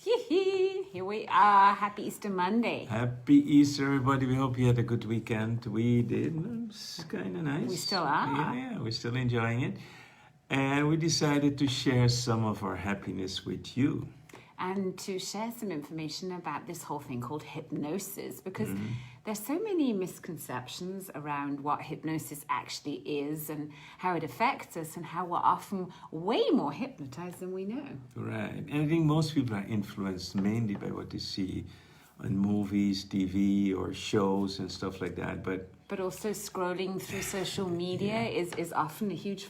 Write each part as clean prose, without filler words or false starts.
Here we are. Happy Easter Monday. Happy Easter, everybody. We hope you had a good weekend. We did. It's kind of nice. We still are. Yeah, we're still enjoying it. And we decided to share some of our happiness with you. And to share some information about this whole thing called hypnosis, because there's so many misconceptions around what hypnosis actually is and how it affects us and how we're often way more hypnotized than we know. Right. And I think most people are influenced mainly by what they see on movies, TV, or shows and stuff like that. But also scrolling through social media is often a huge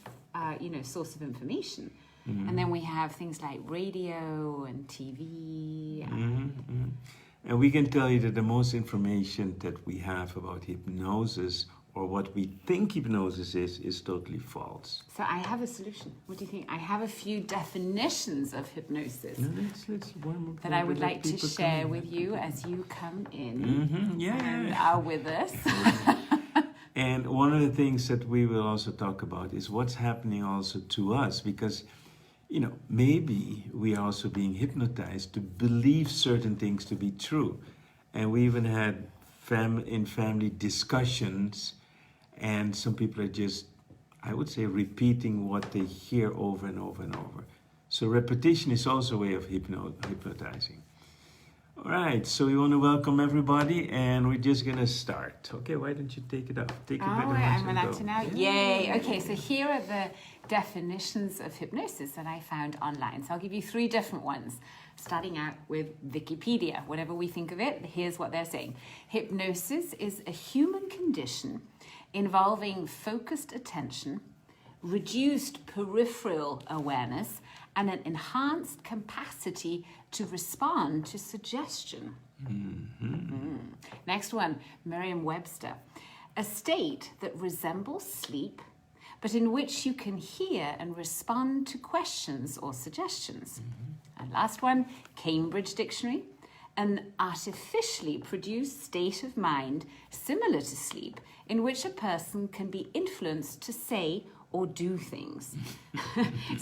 source of information. And then we have things like radio and TV. And we can tell you that the most information that we have about hypnosis or what we think hypnosis is totally false. So I have a solution. What do you think? I have a few definitions of hypnosis Let's warm up that I would like to share with you as you come in and are with us. And one of the things that we will also talk about is what's happening also to us, because maybe we are also being hypnotized to believe certain things to be true. And we even had family discussions, and some people are just, I would say, repeating what they hear over and over and over. So repetition is also a way of hypnotizing. All right, so we want to welcome everybody, and we're just going to start. Okay, why don't you take it up? Take it by the I'm allowed to now? Yay! Okay, so here are the definitions of hypnosis that I found online. So I'll give you 3 different ones, starting out with Wikipedia. Whatever we think of it, here's what they're saying. Hypnosis is a human condition involving focused attention, reduced peripheral awareness, and an enhanced capacity to respond to suggestion. Next one, Merriam-Webster. A state that resembles sleep, but in which you can hear and respond to questions or suggestions. And last one, Cambridge Dictionary. An artificially produced state of mind similar to sleep, in which a person can be influenced to say or do things.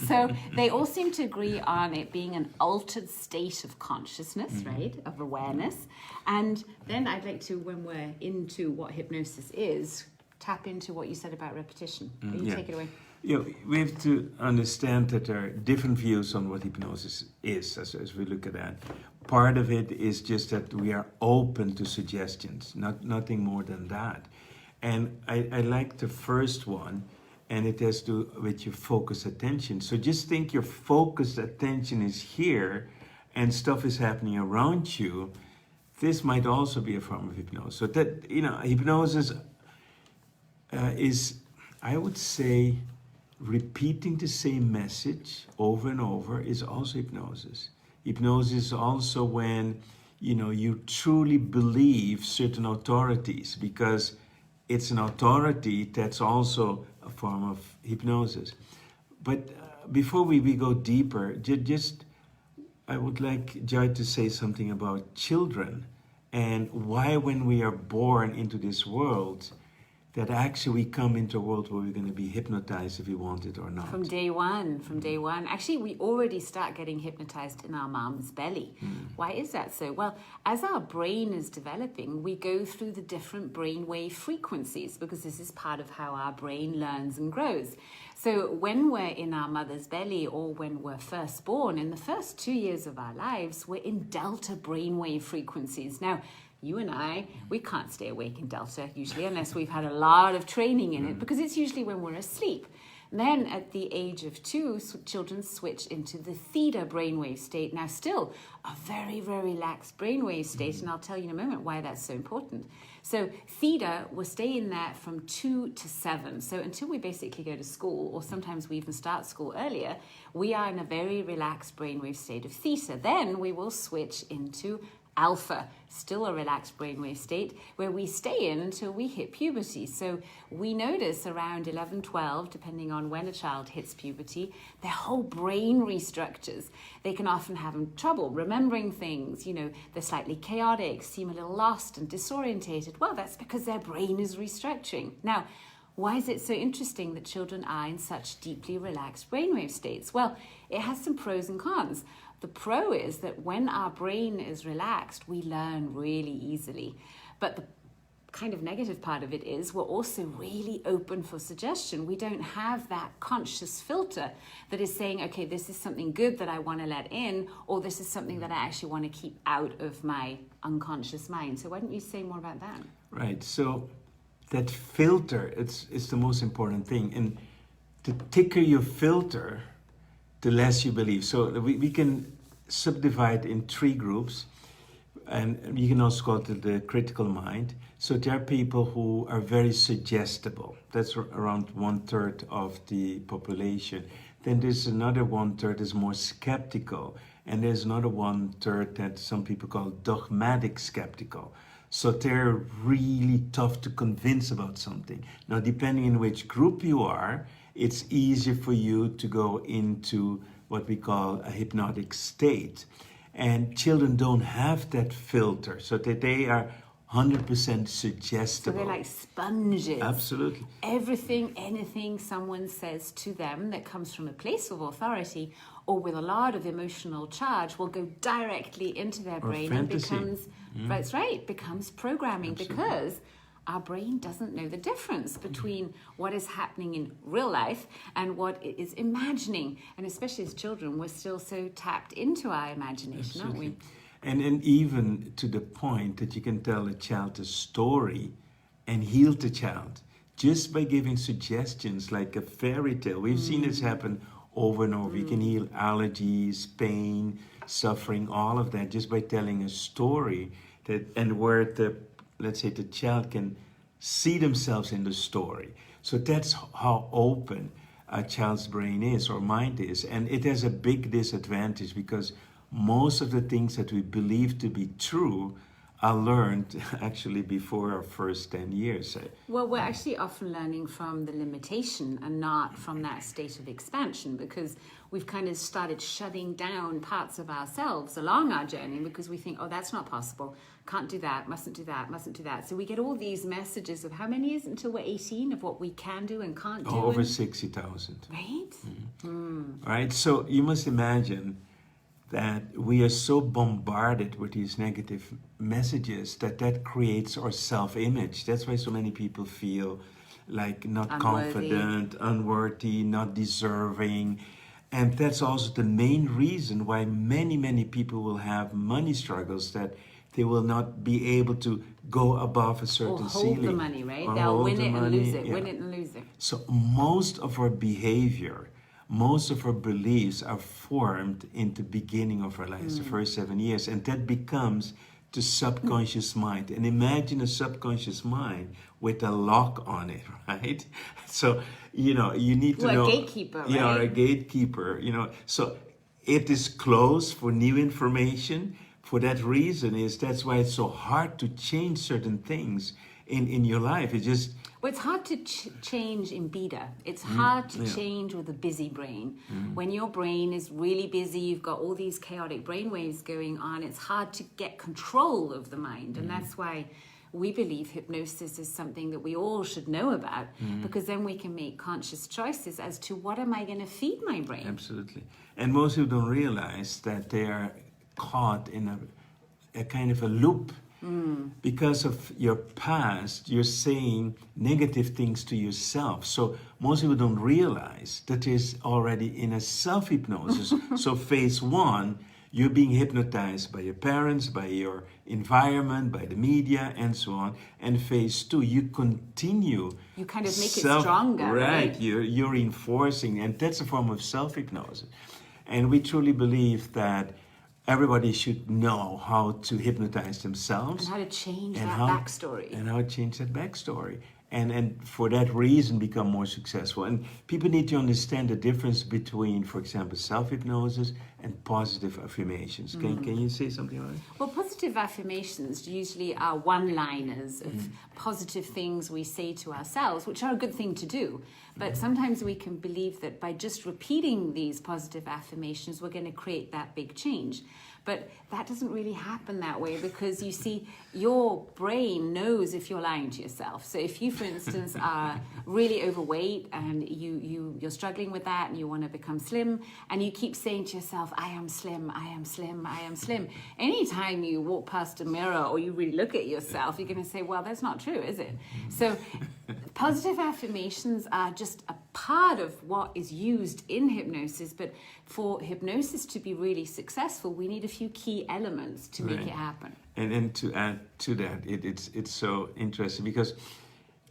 So they all seem to agree on it being an altered state of consciousness, right, of awareness. And then I'd like to, when we're into what hypnosis is, tap into what you said about repetition. You take it away. We have to understand that there are different views on what hypnosis is as we look at that. Part of it is just that we are open to suggestions, nothing more than that. And I like the first one, and it has to do with your focused attention. So just think your focused attention is here and stuff is happening around you. This might also be a form of hypnosis. So that, hypnosis is, I would say, repeating the same message over and over is also hypnosis. Hypnosis is also when, you truly believe certain authorities, because it's an authority that's also a form of hypnosis. But before we go deeper, I would like Jai to say something about children and why when we are born into this world, that actually we come into a world where we're going to be hypnotized if we want it or not. From day one. Actually, we already start getting hypnotized in our mom's belly. Why is that so? Well, as our brain is developing, we go through the different brainwave frequencies, because this is part of how our brain learns and grows. So when we're in our mother's belly, or when we're first born, in the first 2 years of our lives, we're in delta brainwave frequencies. Now, you and I, we can't stay awake in delta usually unless we've had a lot of training in it, because it's usually when we're asleep. Then at the age of 2, children switch into the theta brainwave state. Now still a very, very relaxed brainwave state, and I'll tell you in a moment why that's so important. So theta will stay in there from 2 to 7. So until we basically go to school, or sometimes we even start school earlier, we are in a very relaxed brainwave state of theta. Then we will switch into alpha, still a relaxed brainwave state, where we stay in until we hit puberty. So we notice around 11, 12, depending on when a child hits puberty, their whole brain restructures. They can often have trouble remembering things, they're slightly chaotic, seem a little lost and disorientated. Well, that's because their brain is restructuring. Now, why is it so interesting that children are in such deeply relaxed brainwave states? Well, it has some pros and cons. The pro is that when our brain is relaxed, we learn really easily. But the kind of negative part of it is we're also really open for suggestion. We don't have that conscious filter that is saying, okay, this is something good that I want to let in, or this is something that I actually want to keep out of my unconscious mind. So why don't you say more about that? Right. So that filter, it's the most important thing. And the thicker your filter, the less you believe. So we can subdivide in 3 groups. And you can also call it the critical mind. So there are people who are very suggestible. That's around 1/3 of the population. Then there's another 1/3 that's more skeptical. And there's another 1/3 that some people call dogmatic skeptical. So they're really tough to convince about something. Now, depending on which group you are, it's easier for you to go into what we call a hypnotic state. And children don't have that filter, so that they are 100% suggestible. So they're like sponges. Absolutely. Everything, anything someone says to them that comes from a place of authority or with a lot of emotional charge will go directly into their brain and becomes, that's right, becomes programming. Absolutely. Because our brain doesn't know the difference between what is happening in real life and what it is imagining. And especially as children, we're still so tapped into our imagination, Absolutely. aren't we? And even to the point that you can tell a child a story and heal the child just by giving suggestions like a fairy tale. We've seen this happen over and over. You can heal allergies, pain, suffering, all of that just by telling a story and where let's say the child can see themselves in the story. So that's how open a child's brain is or mind is. And it has a big disadvantage because most of the things that we believe to be true are learned actually before our first 10 years. Well, we're actually often learning from the limitation and not from that state of expansion, because we've kind of started shutting down parts of ourselves along our journey because we think, oh, that's not possible, can't do that, mustn't do that, mustn't do that. So we get all these messages of how many is it until we're 18 of what we can do and can't do. Over 60,000. Right? Right, so you must imagine that we are so bombarded with these negative messages that creates our self-image. That's why so many people feel like not confident, unworthy, not deserving. And that's also the main reason why many people will have money struggles, that they will not be able to go above a certain ceiling. Or hold the money, right? They'll win it and lose it, win it and lose it. So most of our behavior, most of our beliefs are formed in the beginning of our lives, the first 7 years, and that becomes the subconscious mind. And imagine a subconscious mind with a lock on it, right? So, you need to know... a gatekeeper, right? Yeah, a gatekeeper, So it is closed for new information. For that reason that's why it's so hard to change certain things in your life. It just... Well, it's hard to change in beta. It's hard to change with a busy brain. When your brain is really busy, you've got all these chaotic brain waves going on, it's hard to get control of the mind. And that's why we believe hypnosis is something that we all should know about, because then we can make conscious choices as to what am I going to feed my brain. Absolutely. And most people don't realize that they are caught in a kind of a loop. Because of your past, you're saying negative things to yourself. So most people don't realize that there's already in a self-hypnosis. So phase 1, you're being hypnotized by your parents, by your environment, by the media, and so on. And phase 2, you continue. You kind of make it stronger, right? You're reinforcing, and that's a form of self-hypnosis. And we truly believe that everybody should know how to hypnotize themselves. And how to change backstory. And how to change that backstory. And for that reason, become more successful. And people need to understand the difference between, for example, self-hypnosis and positive affirmations. Can you say something about it? Well, positive affirmations usually are one-liners of positive things we say to ourselves, which are a good thing to do. But sometimes we can believe that by just repeating these positive affirmations, we're going to create that big change. But that doesn't really happen that way, because you see, your brain knows if you're lying to yourself. So if you, for instance, are really overweight and you're struggling with that and you want to become slim, and you keep saying to yourself, I am slim, I am slim, I am slim. Anytime you walk past a mirror or you really look at yourself, you're going to say, well, that's not true, is it? So positive affirmations are just a part of what is used in hypnosis, but for hypnosis to be really successful, we need a few key elements to make it happen. And to add to that, it's so interesting, because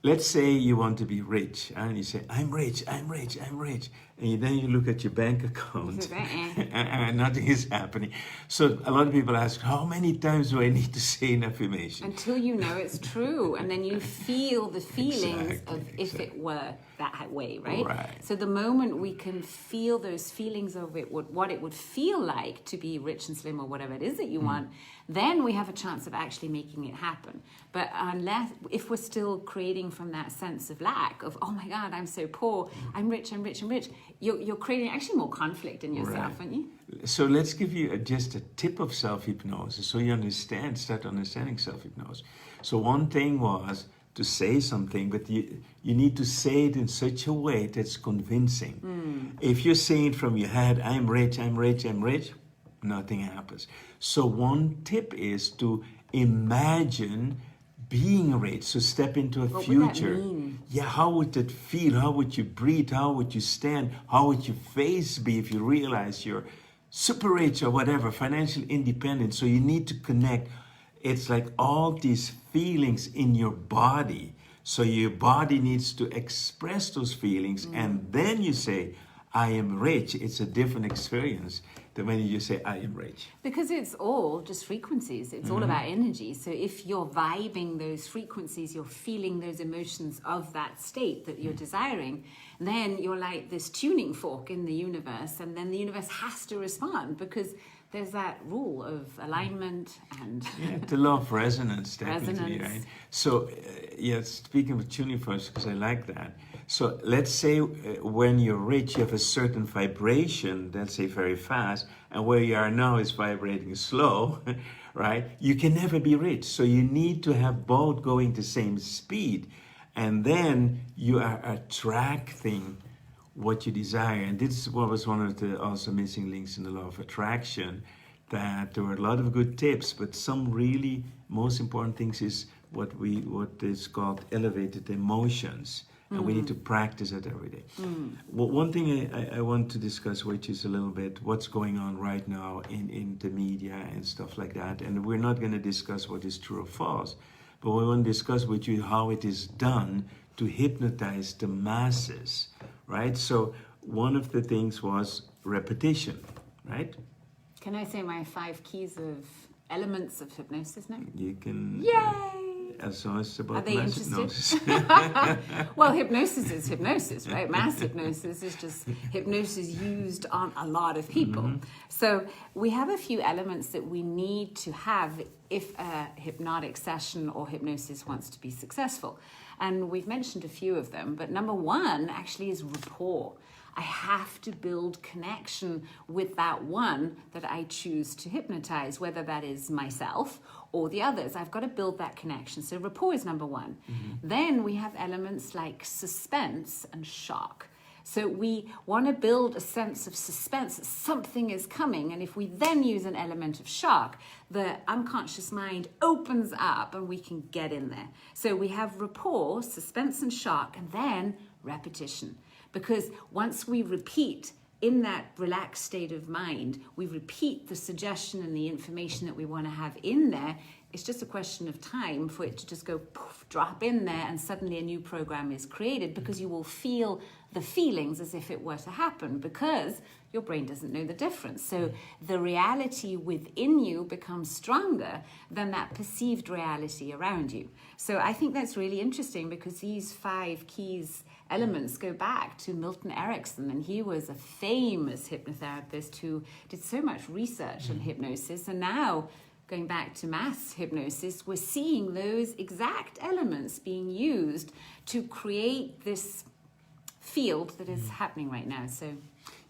let's say you want to be rich, and you say, I'm rich, I'm rich, I'm rich. And then you look at your bank account and nothing is happening. So a lot of people ask, how many times do I need to say an affirmation? Until you know it's true. And then you feel the feelings of if it were that way, right? So the moment we can feel those feelings of it, what it would feel like to be rich and slim or whatever it is that you want, then we have a chance of actually making it happen. But if we're still creating from that sense of lack of, oh my God, I'm so poor, I'm rich, I'm rich, I'm rich, you're creating actually more conflict in yourself, aren't you? So let's give you just a tip of self-hypnosis so you start understanding self-hypnosis. So one thing was to say something, but you need to say it in such a way that's convincing. If you're saying it from your head, I'm rich, I'm rich, I'm rich, nothing happens. So one tip is to imagine being rich. So step into a future. What would that mean? Yeah, how would that feel? How would you breathe? How would you stand? How would your face be if you realize you're super rich or whatever, financial independence? So you need to connect. It's like all these feelings in your body. So your body needs to express those feelings, and then you say, I am rich. It's a different experience than when you just say, I am rich. Because it's all just frequencies. It's all about energy. So if you're vibing those frequencies, you're feeling those emotions of that state that you're desiring, then you're like this tuning fork in the universe, and then the universe has to respond, because there's that rule of alignment and... the law of resonance, definitely, right? So, speaking of tuning forks, because I like that. So let's say when you're rich, you have a certain vibration, let's say very fast, and where you are now is vibrating slow, right? You can never be rich. So you need to have both going the same speed, and then you are attracting what you desire. And this was one of the also missing links in the law of attraction, that there were a lot of good tips, but some really most important things is what is called elevated emotions. And we need to practice it every day. Well, one thing I want to discuss, which is a little bit what's going on right now in the media and stuff like that. And we're not going to discuss what is true or false, but we want to discuss with you how it is done to hypnotize the masses, right? So one of the things was repetition, right? Can I say my 5 keys of elements of hypnosis now? You can... Yay! As long as it's about Are they mass interested? hypnosis. Well, hypnosis is hypnosis, right? Mass hypnosis is just hypnosis used on a lot of people. So we have a few elements that we need to have if a hypnotic session or hypnosis wants to be successful. And we've mentioned a few of them, but number 1 actually is rapport. I have to build connection with that one that I choose to hypnotize, whether that is myself or the others. I've got to build that connection. So rapport is number 1. Then we have elements like suspense and shock. So we want to build a sense of suspense that something is coming. And if we then use an element of shock, the unconscious mind opens up and we can get in there. So we have rapport, suspense and shock, and then repetition. Because once we repeat in that relaxed state of mind, we repeat the suggestion and the information that we want to have in there. It's just a question of time for it to just go poof, drop in there, and suddenly a new program is created, because you will feel the feelings as if it were to happen, because your brain doesn't know the difference. So the reality within you becomes stronger than that perceived reality around you. So I think that's really interesting, because these 5 keys elements go back to Milton Erickson, and he was a famous hypnotherapist who did so much research on hypnosis. And now, going back to mass hypnosis, we're seeing those exact elements being used to create this field that is happening right now. So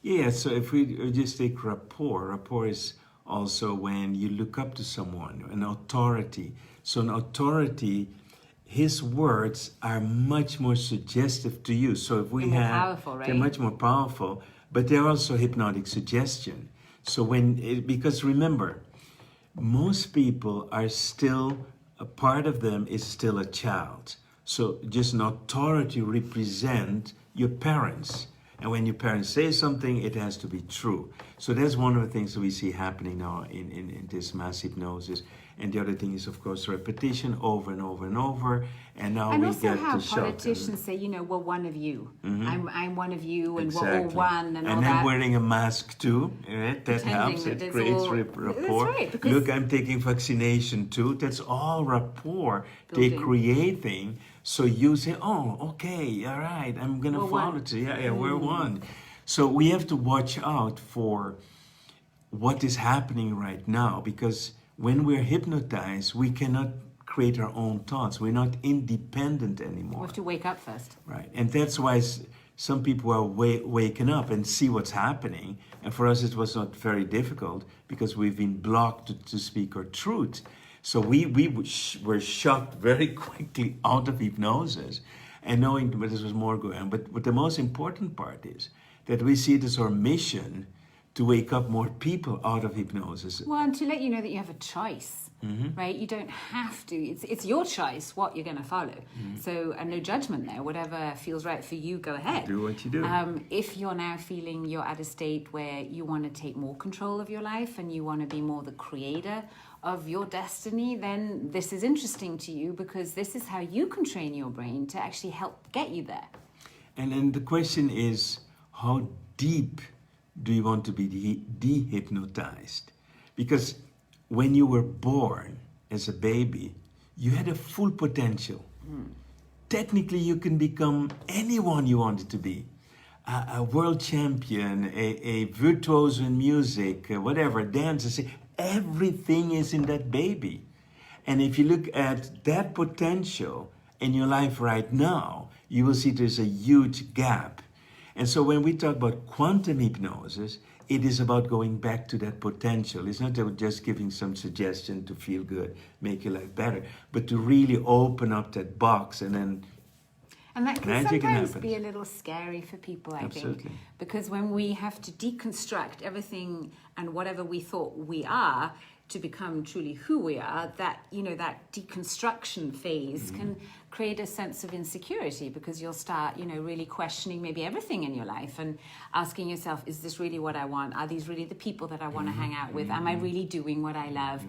yeah, so if we just take rapport is also when you look up to someone, an authority. So an authority, his words are much more suggestive to you. So if we They're more have, powerful, right? they're much more powerful, but they're also hypnotic suggestion. So because remember, most people are still, a part of them is still a child. So just an authority represent your parents. And when your parents say something, it has to be true. So that's one of the things that we see happening now in this mass hypnosis. And the other thing is, of course, repetition over and over and over. And now And we also get how to shock. politicians say, you know, we're one of you. I'm one of you, and we're all Exactly. one, and all then that. wearing a mask too, right? That Pretending helps. that It it's creates all- rapport. That's right, because- Look, I'm taking vaccination too. That's all rapport they're Building. creating. So you say, oh, okay, all right, I'm gonna We're follow one. it. Yeah, we're one. So we have to watch out for what is happening right now, because when we're hypnotized, we cannot create our own thoughts. We're not independent We anymore. have to wake up first. Right, and that's why some people are waking up and see what's happening. And for us, it was not very difficult because we've been blocked to speak our truth. So we were shocked very quickly out of hypnosis, and knowing that this was more going on. But the most important part is that we see it as our mission to wake up more people out of hypnosis. Well, and to let you know that you have a choice, Mm-hmm. right? You don't have to. It's your choice what you're going to follow. Mm-hmm. So, and no judgment there. Whatever feels right for you, go ahead. Do what you do. If you're now feeling you're at a state where you want to take more control of your life and you want to be more the creator of your destiny, then this is interesting to you, because this is how you can train your brain to actually help get you there. And then the question is, how deep do you want to be dehypnotized? Because when you were born as a baby, you had a full potential. Technically, you can become anyone you wanted to be. A world champion, a virtuoso in music, whatever, dancer. Everything is in that baby. And if you look at that potential in your life right now, you will see there's a huge gap. And so when we talk about quantum hypnosis, it is about going back to that potential. It's not just giving some suggestion to feel good, make your life better, but to really open up that box and then And that can magic sometimes happens. be a little scary for people, I Absolutely. think. Because when we have to deconstruct everything and whatever we thought we are to become truly who we are, that, you know, that deconstruction phase can create a sense of insecurity, because you'll start, you know, really questioning maybe everything in your life and asking yourself, is this really what I want? Are these really the people that I want to hang out with? Am I really doing what I love?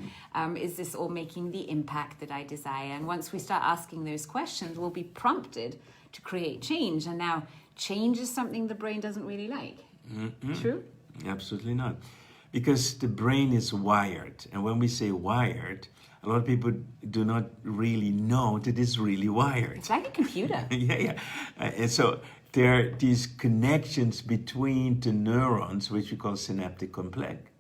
Is this all making the impact that I desire? And once we start asking those questions, we'll be prompted to create change. And now change is something the brain doesn't really like. True? Absolutely not. Because the brain is wired. And when we say wired, a lot of people do not really know that it's really wired. It's like a computer. Yeah. And so there are these connections between the neurons, which we call synaptic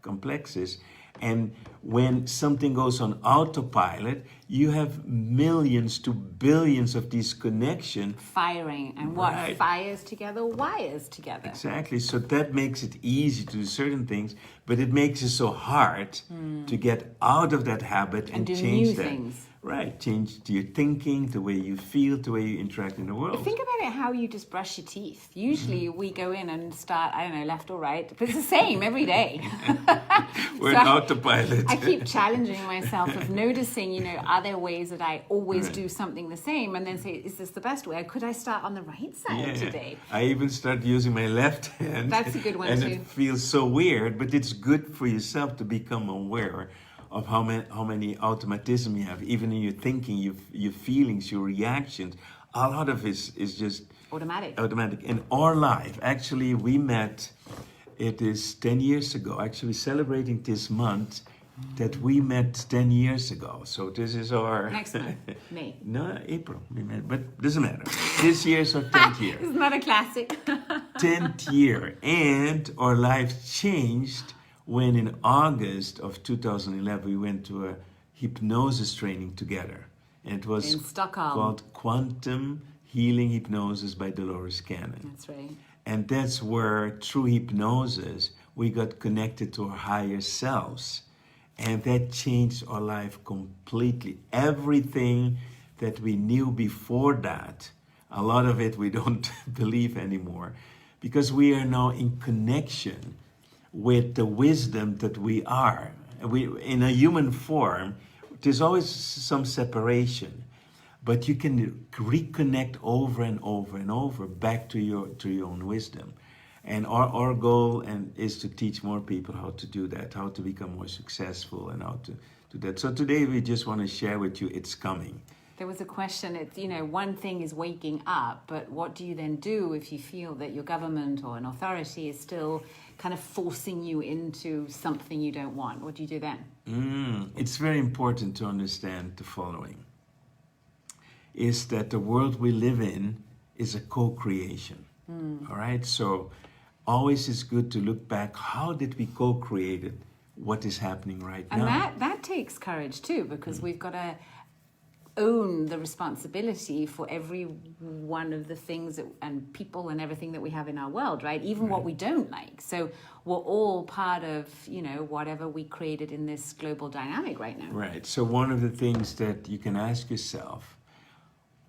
complexes. And when something goes on autopilot, you have millions to billions of these connections. Firing. And what Right. fires together wires together. Exactly. So that makes it easy to do certain things, but it makes it so hard to get out of that habit and do change new that. things. Right. Change your thinking, the way you feel, the way you interact in the world. Think about it how you just brush your teeth. Usually we go in and start, I don't know, left or right, but it's the same every day. We're So on autopilot. I keep challenging myself of noticing, you know, are there ways that I always do something the same, and then say, is this the best way? Or could I start on the right side today? I even start using my left hand. That's a good one, and too. it feels so weird, but it's good for yourself to become aware of how many automatism you have, even in your thinking, your feelings, your reactions. A lot of it is just Automatic. In our life, actually, we met, it is 10 years ago, actually celebrating this month that we met 10 years ago. So this is our... Next month, May. No, April we met, but doesn't matter. This year's our 10th year. Isn't that a classic? 10th year. And our life changed when in August of 2011 we went to a hypnosis training together. And it was In Stockholm. called Quantum Healing Hypnosis by Dolores Cannon. That's right. And that's where, through hypnosis, we got connected to our higher selves. And that changed our life completely. Everything that we knew before that, a lot of it we don't believe anymore, because we are now in connection with the wisdom that we are. In a human form, there's always some separation, but you can reconnect over and over and over back to your own wisdom. And our goal is to teach more people how to do that, how to become more successful and how to do that. So today we just want to share with you, it's coming. There was a question, it's, one thing is waking up, but what do you then do if you feel that your government or an authority is still kind of forcing you into something you don't want? What do you do then? It's very important to understand the following, is that the world we live in is a co-creation. All right, so always it's good to look back, how did we co-create what is happening right now? And that takes courage too, because we've got to own the responsibility for every one of the things and people and everything that we have in our world, right? Even what we don't like. So we're all part of, whatever we created in this global dynamic right now. Right. So one of the things that you can ask yourself,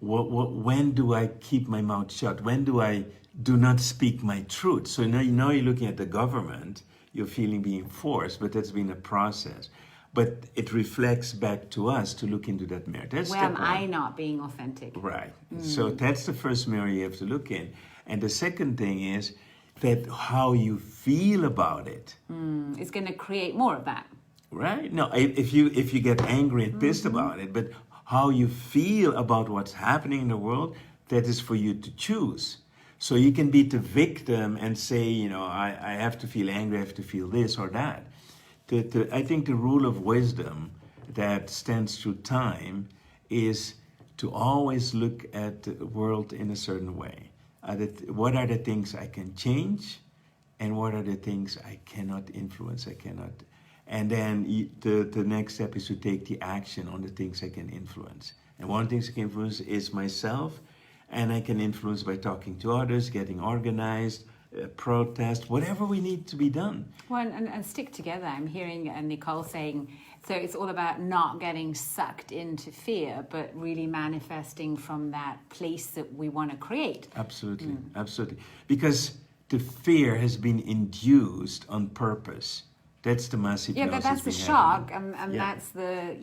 when do I keep my mouth shut? When do I do not speak my truth? So now you're looking at the government, you're feeling being forced, but that's been a process. But it reflects back to us to look into that mirror. That's where am I not being authentic? Right. So that's the first mirror you have to look in. And the second thing is that how you feel about it. It's going to create more of that. Right. No, if you get angry and pissed about it, but how you feel about what's happening in the world, that is for you to choose. So you can be the victim and say, I have to feel angry, I have to feel this or that. I think the rule of wisdom that stands through time is to always look at the world in a certain way. What are the things I can change, and what are the things I cannot influence, I cannot. And then the next step is to take the action on the things I can influence. And one of the things I can influence is myself, and I can influence by talking to others, getting organized, protest, whatever we need to be done. Well, and stick together. I'm hearing Nicole saying, so it's all about not getting sucked into fear, but really manifesting from that place that we want to create. Absolutely, absolutely. Because the fear has been induced on purpose. That's the mass hypnosis. Yeah, but that's the shock, and that's the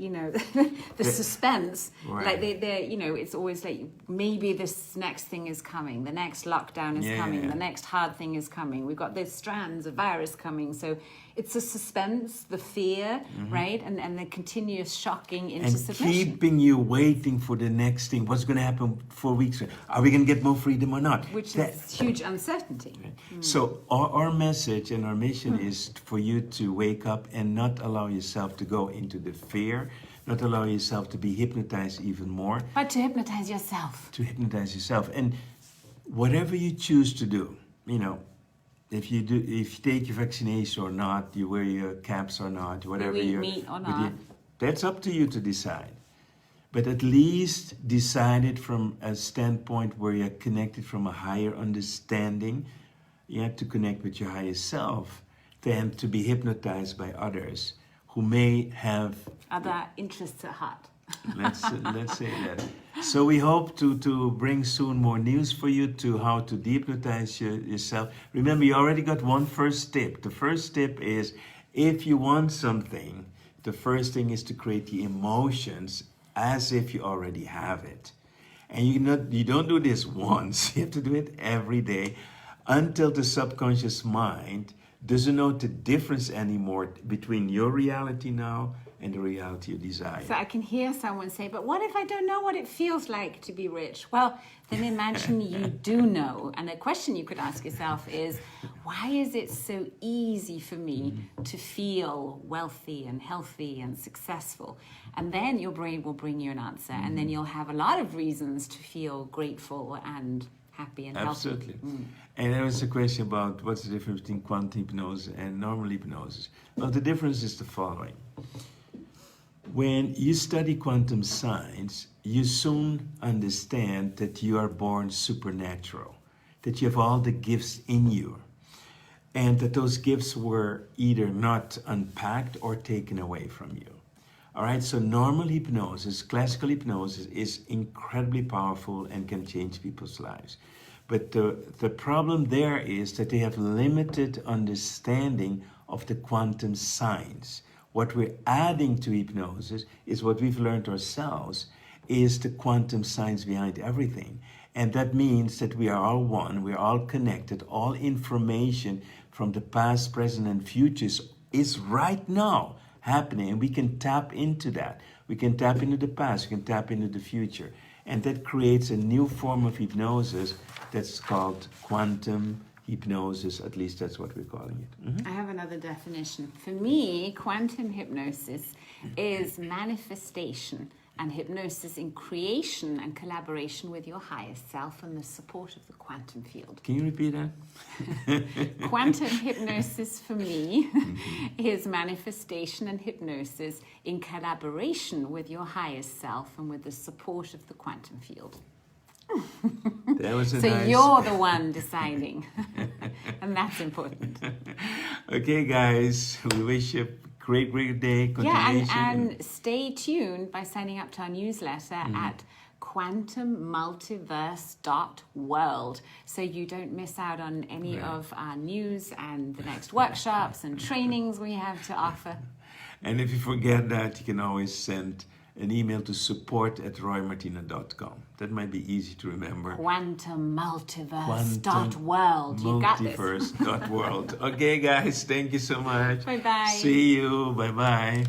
the suspense. Right. Like they're it's always like maybe this next thing is coming, the next lockdown is coming, the next hard thing is coming. We've got these strands of virus coming, so it's the suspense, the fear, right, and the continuous shocking into submission. And keeping you waiting for the next thing. What's going to happen 4 weeks? Are we going to get more freedom or not? Which is huge uncertainty. Right. So our message and our mission is for you to wake up and not allow yourself to go into the fear, not allow yourself to be hypnotized even more. But to hypnotize yourself. To hypnotize yourself. And whatever you choose to do, if you take your vaccination or not, you wear your caps or not, whatever you meat or not, that's up to you to decide. But at least decide it from a standpoint where you're connected from a higher understanding. You have to connect with your higher self than to be hypnotized by others who may have other interests at heart. Let's say that. So we hope to bring soon more news for you to how to dehypnotize yourself. Remember, you already got one first tip. The first tip is, if you want something, the first thing is to create the emotions as if you already have it. And you don't do this once. You have to do it every day until the subconscious mind doesn't know the difference anymore between your reality now and the reality you desire. So I can hear someone say, but what if I don't know what it feels like to be rich? Well, then imagine you do know. And a question you could ask yourself is, why is it so easy for me to feel wealthy and healthy and successful? And then your brain will bring you an answer. And then you'll have a lot of reasons to feel grateful and happy and healthy. Absolutely. And there was a question about what's the difference between quantum hypnosis and normal hypnosis. Well, the difference is the following. When you study quantum science, you soon understand that you are born supernatural, that you have all the gifts in you. and that those gifts were either not unpacked or taken away from you. All right, so normal hypnosis, classical hypnosis, is incredibly powerful and can change people's lives. But the problem there is that they have limited understanding of the quantum science. What we're adding to hypnosis is what we've learned ourselves, is the quantum science behind everything. And that means that we are all one, we're all connected, all information from the past, present, and futures is right now happening, and we can tap into that. We can tap into the past, we can tap into the future. And that creates a new form of hypnosis that's called quantum hypnosis, at least that's what we're calling it. Mm-hmm. I have another definition. For me, quantum hypnosis is manifestation and hypnosis in creation and collaboration with your highest self and the support of the quantum field. Can you repeat that? Quantum hypnosis for me is manifestation and hypnosis in collaboration with your highest self and with the support of the quantum field. That was a so nice... you're the one deciding, and that's important. Okay, guys, we wish you a great day. Yeah, and stay tuned by signing up to our newsletter at quantummultiverse.world, so you don't miss out on any of our news and the next workshops and trainings we have to offer. And if you forget that, you can always send an email to support@roymartina.com. That might be easy to remember. Quantummultiverse.world. You got this. Multiverse.world. Okay, guys, thank you so much. Bye-bye. See you. Bye-bye.